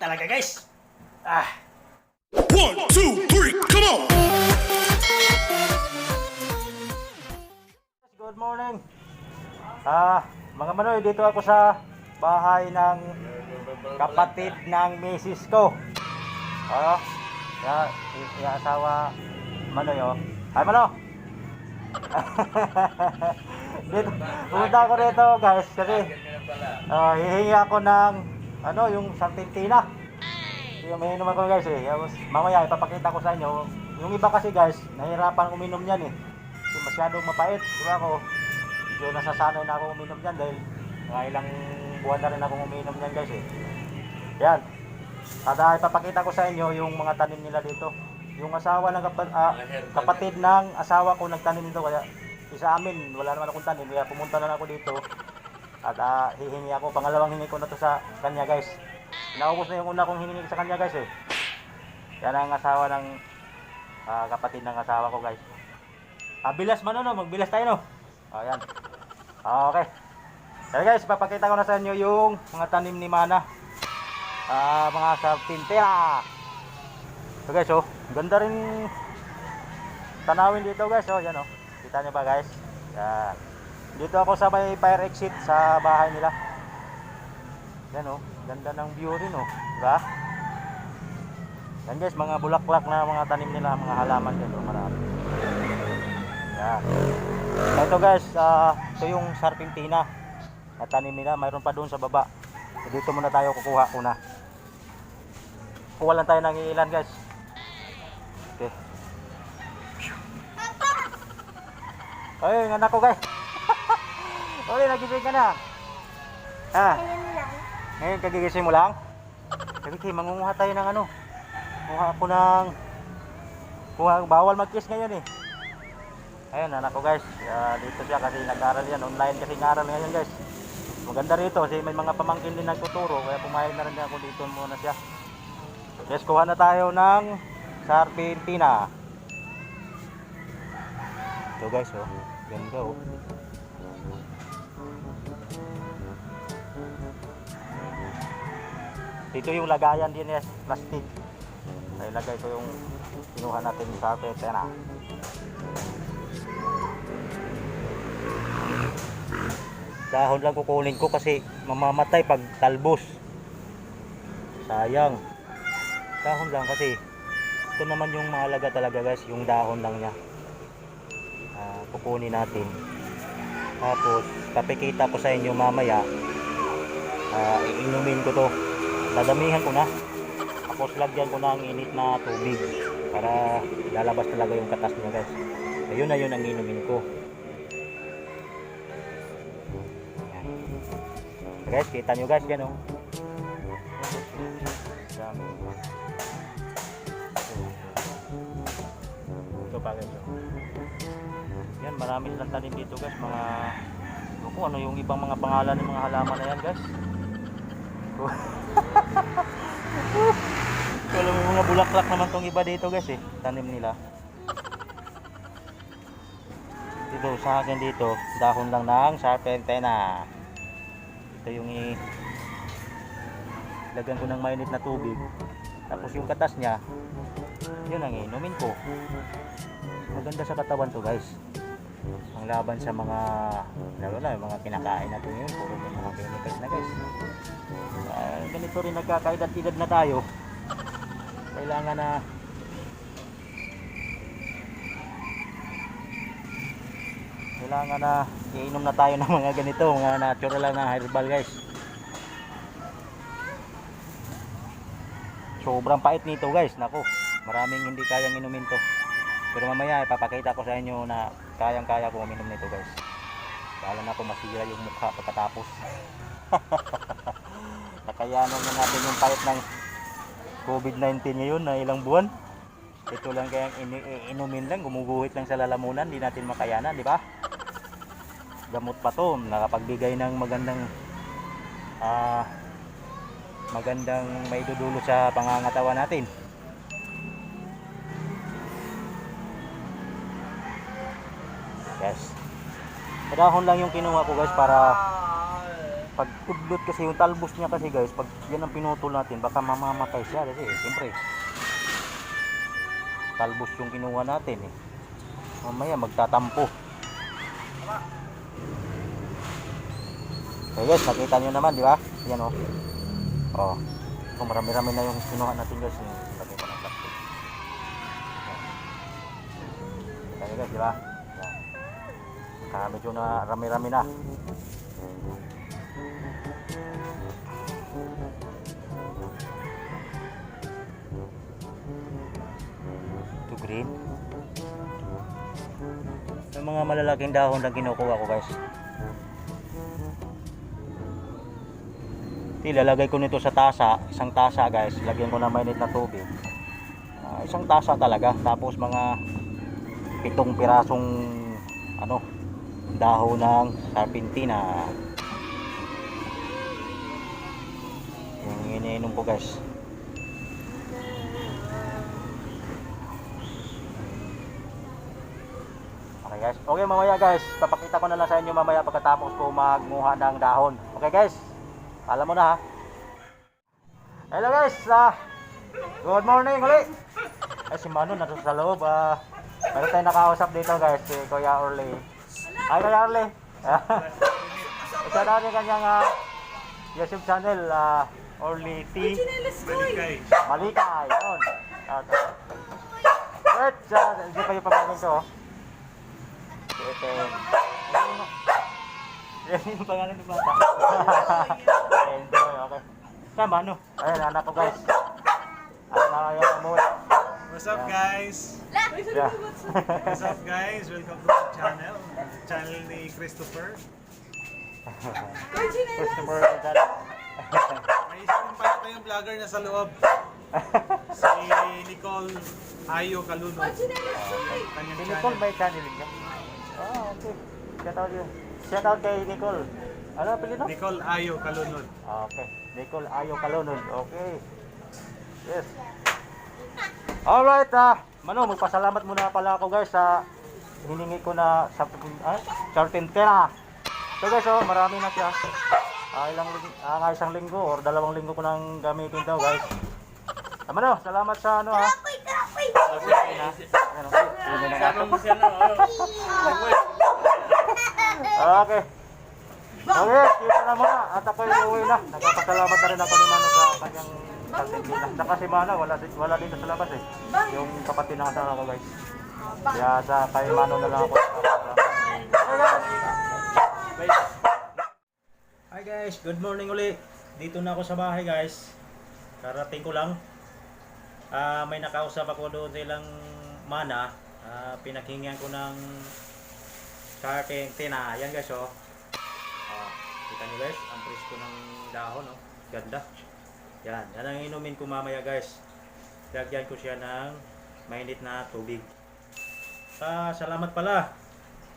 talaga guys. One, two, three, come on! Good morning. Mga manoy, dito ako sa bahay ng kapatid ng misis ko. Yung asawa Manoy, oh. Ay, Mano! Dito, pumunta ako rito, guys, kasi hihingi ako ng, yung sarpentina. Yung may inuman ko, guys, eh. Mamaya, ipapakita ko sa inyo. Yung iba kasi, guys, nahihirapan uminom yan, eh. Kasi masyadong mapait. Diba ako, medyo nasasanay na ako uminom yan dahil mga ilang buwan na rin akong uminom yan, guys, eh. Yan. At ipapakita ko sa inyo yung mga tanim nila dito. Yung asawa ng kapatid ng asawa ko nagtanim dito, kaya isa amin, wala naman akong tanim, kaya pumunta na ako dito. At hihingi ako, pangalawang hingi ko na to sa kanya, guys. Naubos na yung una kong hiningi sa kanya, guys, eh. Yan ang asawa ng kapatid ng asawa ko, guys. Bilas man, no? Magbilas tayo, no? Yan. Okay. Kaya, guys, papakita ko na sa inyo yung mga tanim ni Mana. Mga sarpintera. So, guys, oh, ganda rin tanawin dito, guys, oh. Yan, oh. Kita nyo ba, guys? Yan. Dito ako sa may fire exit sa bahay nila. Yan, oh. Ganda ng view rin, oh. Diba? Yan, guys, mga bulaklak na mga tanim nila, mga halaman dito, oh. Marami. Yan. Ito, guys, ito yung sarpentina na tanim nila. Mayroon pa doon sa baba. So, dito muna tayo kukuha una. Kuha lang tayo ng ilan, guys. Okay. Ay, anak ko, guys. Oy, nagising ka na. Ngayon kagigising mo lang? Sabi, mangunguha tayo ng ano. Kuha ako ng... bawal mag-kiss ngayon, eh. Ayun, anak ko, guys. Dito siya kasi nag-aral yan. Online kasi nag-aral ngayon, guys. Maganda rito kasi may mga pamangkin din nagtuturo. Kaya pumayag na rin ako dito muna siya. Yes, kuha na tayo ng sarpentina. Ito, guys, oh. Ganda, oh. Dito yung lagayan din, yes, plastic. Ay, lagay ko yung kinuha natin sa sarpentina. Dahon lang kukunin ko kasi mamamatay pag talbos. Sayang. Dahon lang kasi ito naman yung mahalaga talaga, guys, yung dahon lang niya. Kukunin natin. Tapos papakita ko sa inyo mamaya. Iinumin ko to. Dadamihan ko na. Tapos lagyan ko na ang init na tubig para lalabas talaga yung katas niya, guys. Ayun na yun ang inumin ko. Guys, kita nyo, guys, yan, oh. Ito pa, guys, oh. Yan, marami silang tanim dito, guys. Mga ano yung ibang mga pangalan ng mga halaman na yan, guys. Alam mo, mga bulaklak naman tong iba dito, guys, eh. Tanim nila. Dito sa akin dito, dahon lang ng sarpentina. Ito yung lagyan ko ng mainit na tubig. Tapos yung katas niya, yun ang inumin ko. Maganda sa katawan to, guys. Ang laban sa mga, lalo na yung mga kinakain natin ngayon, puro mga chemicals na, guys. Ganito rin, nagkakaedad-edad na tayo. Kailangan na iinom na tayo ng mga ganito, mga natural lang na herbal, guys. Sobrang pait nito, guys. Naku, maraming hindi kayang inumin to. Pero mamaya ipapakita ko sa inyo na kayang-kaya ko uminom nito, guys. Lalo na po masira yung mukha pagkatapos. Nakayanan na natin yung pait ng COVID-19 ngayon na ilang buwan. Ito lang kayang inumin lang, gumuguhit lang sa lalamunan, hindi natin makayanan, di ba? Gamot pa to, nakapagbigay ng magandang maidudulot sa pangangatawan natin. Yes. Dahon lang yung kinuha ko, guys, para pag udlot kasi yung talbos niya kasi guys, pag yan ang pinutol natin, baka mamamatay siya kasi siyempre talbos yung kinuha natin eh. Mamaya magtatampo. Okay guys, nakita nyo naman, di ba? Yan oh. Oh. So, marami-rami na yung kinuha natin guys. Lagay ko ng plastic. Kita nyo guys, di ba? Yan. Kaya medyo na rami-rami na. Ito green. Yung mga malalaking dahon na kinukuha ko guys. Ilalagay ko nito sa tasa, isang tasa guys, lagyan ko ng mainit na tubig. Isang tasa talaga, tapos mga 7 pirasong ano, dahon ng sarpentina. Yung iniinom ko guys. Okay guys, okay mamaya guys, papakita ko na lang sa inyo mamaya pagkatapos ko magmuha ng dahon. Okay guys, alam mo na ha. Hello guys, good morning ulit. Ay si Mano nasa sa loob. Meron tayong nakausap dito guys, si Kuya Orly. Hi Kuya Orly. Isa na rin kanyang YouTube channel, Orly T. Malikay. Yun. Wait, hindi pa yung pamangkin ko. Yan yung pangalan ng bata. Enjoy, okay. Tama, ano? Ayun, anak ko guys. Ano na kayo umuwi? What's up guys? Yeah. What's up guys? Welcome to the channel. Channel ni Christopher. Customer May isa din pala tayong vlogger na sa loob. Si Nicole Ayo Caluno. Kanyang Si Nicole channel. may channel niya. Okay. Shout out yun. Shout out kay Nicole. Ano ang apelido? Nicole Ayo Caluno. Okay. Nicole Ayo Kalunod. Okay. Yes. Alright, Mano, magpasalamat muna pala ako guys sa hiningi ko na sa sarpentina. So guys, marami na siya. Isang linggo or 2 linggo ko nang gamitin daw guys. Mano, salamat sa ano ha. Okay. Okay, kita na muna. At ako'y uuwi na. Nagpapasalamat na rin ako ni Mano sa kanyang sarpentina. Saka si Mano, wala dito sa labas eh. Yung kapatid ng asawa ko guys. Kaya sa kay Mano na lang ako. Hi guys, good morning uli. Dito na ako sa bahay guys. Karating ko lang. May nakausap ako doon silang mana. Pinakinggan ko ng sarpentina. Ayan guys oh. Kita nyo guys, ang presko ng dahon oh. Ganda. Yan ang inumin ko mamaya guys. Lagyan ko siya ng mainit na tubig. Salamat pala.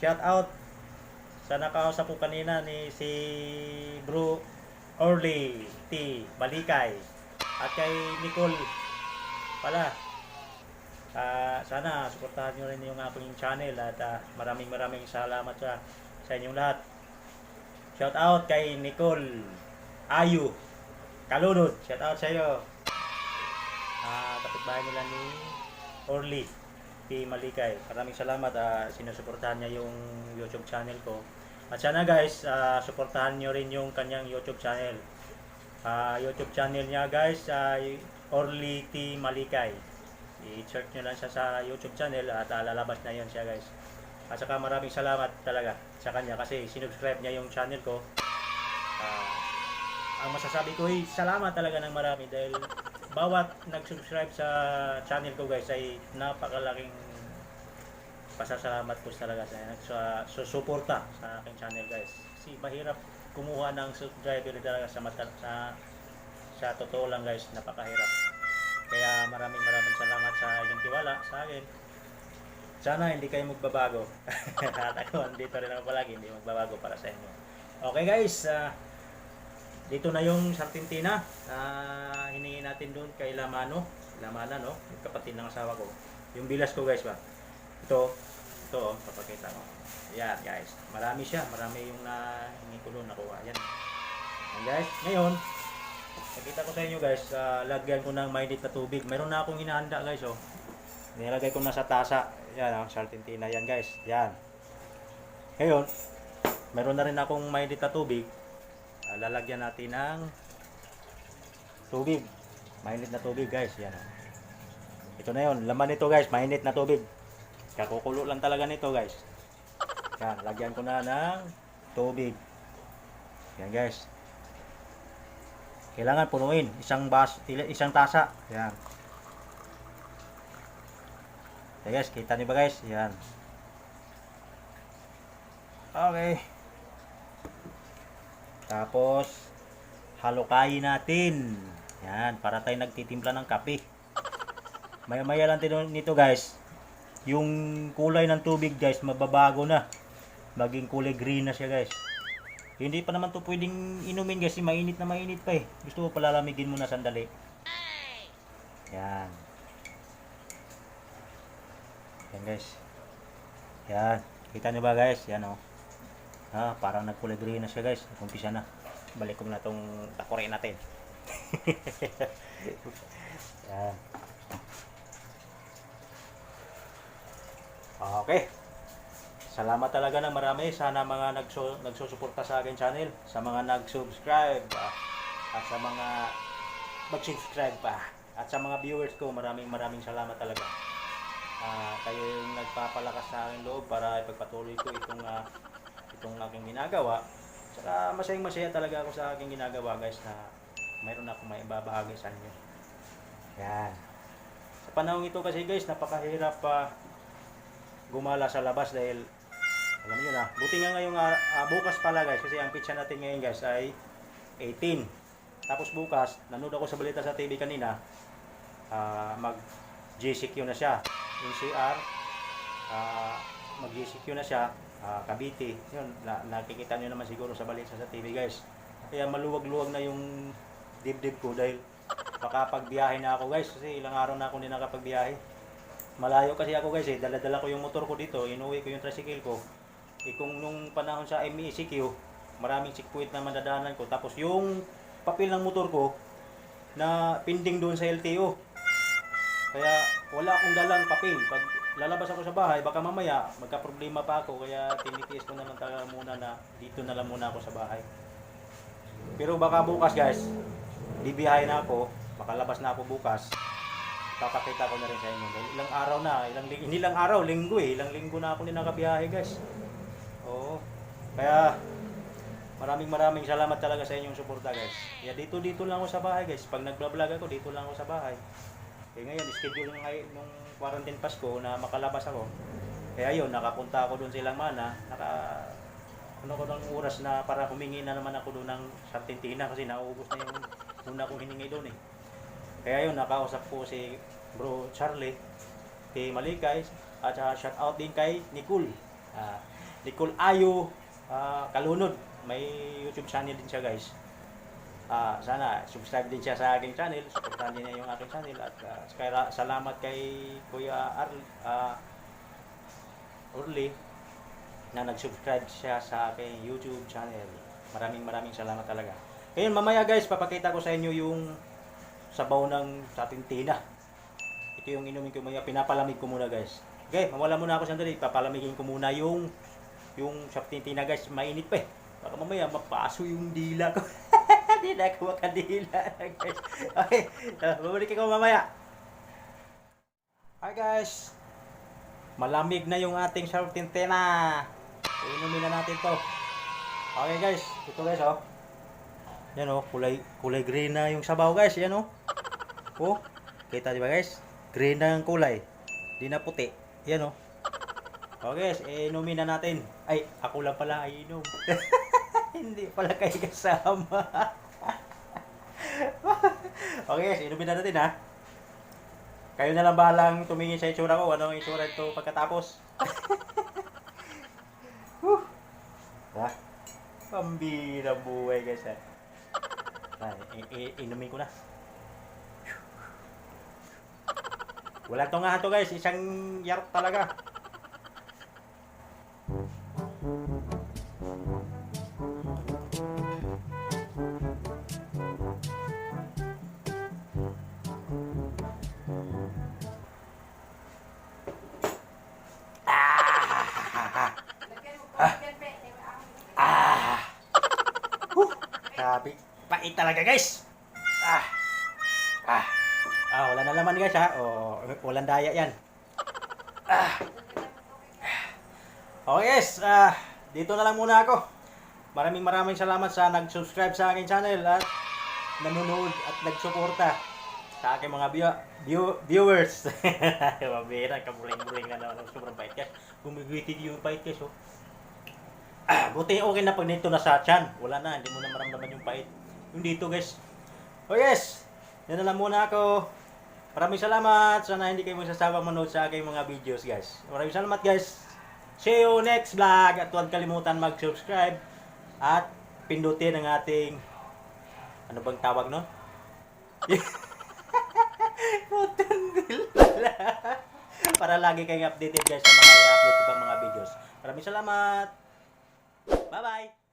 Shout out sa nakausap ko kanina ni si Bro Orly T. Malikay at kay Nicole pala. Sana suportahan nyo rin yung aking channel at maraming salamat sa inyong lahat. Shout out kay Nicole Ayu Kalunod. Shout out sa iyo. Kapitbahay nila ni Orly T. Malikay. Maraming salamat. Sinusuportahan niya yung YouTube channel ko. At sana guys, suportahan nyo rin yung kanyang YouTube channel. YouTube channel niya guys, Orly T. Malikay. I-search nyo lang siya sa YouTube channel at lalabas na yun siya guys. At saka maraming salamat talaga sa kanya kasi sinubscribe niya yung channel ko. Ang masasabi ko ay salamat talaga ng marami dahil bawat nag-subscribe sa channel ko guys ay napakalaking pasasalamat ko talaga sa suporta sa aking channel guys. Kasi mahirap kumuha ng subscriber talaga sa totoo lang guys, napakahirap. Kaya maraming salamat sa inyong tiwala sa akin. Sana hindi kayo magbabago. At ako, dito rin ako palagi, hindi magbabago para sa inyo. Okay guys, dito na yung sarpentina. Hiningi natin doon kay Lamana, no? Yung kapatid ng asawa ko. Yung bilas ko guys ba? Ito, papakita ko. Yan guys, marami siya. Marami yung nahingi ko doon nakuha. Yan. Yan guys, ngayon, nakita ko sa inyo guys, lagyan ko ng mainit na tubig. Meron na akong hinahanda guys, oh. Nilagay ko na sa tasa. Yan, ang sartintina yan guys. Yan. Ngayon, meron na rin akong mainit na tubig. Lalagyan natin ng tubig. Mainit na tubig guys. Yan. Ito na yun. Laman nito guys, mainit na tubig. Kakukulo lang talaga nito guys. Yan, lagyan ko na ng tubig. Yan guys. Kailangan punuin isang tasa. Yan. Yan guys, kita niyo ba guys? Yan. Okay. Tapos halukayin natin. Yan, para tayo nagtitimpla ng kape. Maya-maya lang nito guys. Yung kulay ng tubig guys, mababago na. Maging kulay green na siya guys. Hindi pa naman to pwedeng inumin guys, mainit na mainit pa eh. Gusto ko palalamigin muna sandali. Yan. Yan guys. Yan. Kita niyo ba guys? Yan oh. Parang nagkulay green na siya guys. Umpisa na. Balik ko na tong takurin natin. Yan. Okay. Salamat talaga ng marami sana mga nagsusuporta sa akin channel, sa mga nag-subscribe at sa mga mag-subscribe pa at sa mga viewers ko, maraming salamat talaga. Kayo yung nagpapalakas sa akin loob para ipagpatuloy ko itong aking ginagawa. Saka masaya talaga ako sa aking ginagawa guys, na mayroon akong maibabahagi sa inyo. Yan. Sa panahon ito kasi guys, napakahirap gumala sa labas dahil alam niyo na, buti nga ngayong bukas pala guys, kasi ang pitcha natin ngayon guys ay 18. Tapos bukas, nanood ako sa balita sa TV kanina, mag GCQ na siya. NCR, mag GCQ na siya, Cavite. Yun, nakikita niyo naman siguro sa balita sa TV guys. Kaya maluwag-luwag na yung dibdib ko dahil makapagbiyahe na ako guys, kasi ilang araw na ako hindi nakapagbiyahe. Malayo kasi ako guys dala-dala ko yung motor ko dito, inuwi ko yung tricycle ko. Kung nung panahon sa MECQ, maraming checkpoint na madadaanan ko. Tapos yung papel ng motor ko na pending doon sa LTO. Kaya wala akong dalang papel. Pag lalabas ako sa bahay, baka mamaya magka-problema pa ako. Kaya tinitiis ko na lang talaga muna na dito na lang muna ako sa bahay. Pero baka bukas guys, bibiyahe na ako, makalabas na ako bukas. Papakita ko na rin sa inyo. Ilang araw na, ilang araw, linggo eh. Ilang linggo na ako din nakabiyahe guys. Oo. Kaya maraming salamat talaga sa inyong suporta guys. Kaya dito lang ako sa bahay guys. Pag nagba-vlog ako, dito lang ako sa bahay. Ngayon, schedule nung quarantine pass ko na makalabas ako. Kaya yun, nakapunta ako doon sa Ilang Mana. Ano ko ng oras na para humingi na naman ako doon ng sartintina kasi nauubos na yung muna kong hiningi doon eh. Kaya yun, nakausap ko si Bro Charlie, kay Malikay, at shout out din kay Nicole. Nicole Ayo Kalunod. May YouTube channel din siya guys. Sana subscribe din siya sa aking channel. Supportahan din niya yung aking channel. At salamat kay Kuya Orly na nag-subscribe siya sa aking YouTube channel. Maraming salamat talaga. Ngayon mamaya guys, papakita ko sa inyo yung sabaw ng sartintina. Ito yung inumin ko maya. Pinapalamig ko muna guys. Okay, mawala muna ako sandali. Papalamigin ko muna yung sartintina guys. Mainit pa eh. Baka mamaya mapaso yung dila ko. Hindi na ako makadila guys. Okay, babalik ako mamaya. Hi guys. Malamig na yung ating sartintina. Inumin na natin to. Okay guys, ito guys oh. Yan oh, kulay green na yung sabaw guys, yan oh. Oh, kita di ba guys? Green na yung kulay. Di na puti. Yan oh. Okay guys, inumin na natin. Ay, ako lang pala ay inom. Hindi pala kayo kasama. Okay guys, inumin na natin ha. Kayo na lang bahalang tumingin sa itsura ko. Ano ang itsura ito pagkatapos? Pambira buhay guys ha. Inumin ko na. Wala to nga to guys, isang yarok talaga. Grabe. Pait talaga guys. Wala na laman guys ha. Walang daya yan. Okay guys, dito na lang muna ako. Maraming salamat sa nag-subscribe sa aking channel at nanonood at nagsuporta sa aking mga viewers. Mabira, kamuling-muling na naman. Sobrang bait guys. Gumigwitig yung bait guys. Buti okay na pag nito na sa chan. Wala na, hindi mo na maramdaman yung bait. Yung dito guys. Okay guys, yan na lang muna ako. Maraming salamat. Sana hindi kayo magsasawang manood sa aking mga videos guys. Maraming salamat guys. See you next vlog. At huwag kalimutan mag-subscribe. At pindutin ang ating ano bang tawag no? Para lagi kayong updated guys sa mga i-upload ko pang mga videos. Maraming salamat. Bye bye.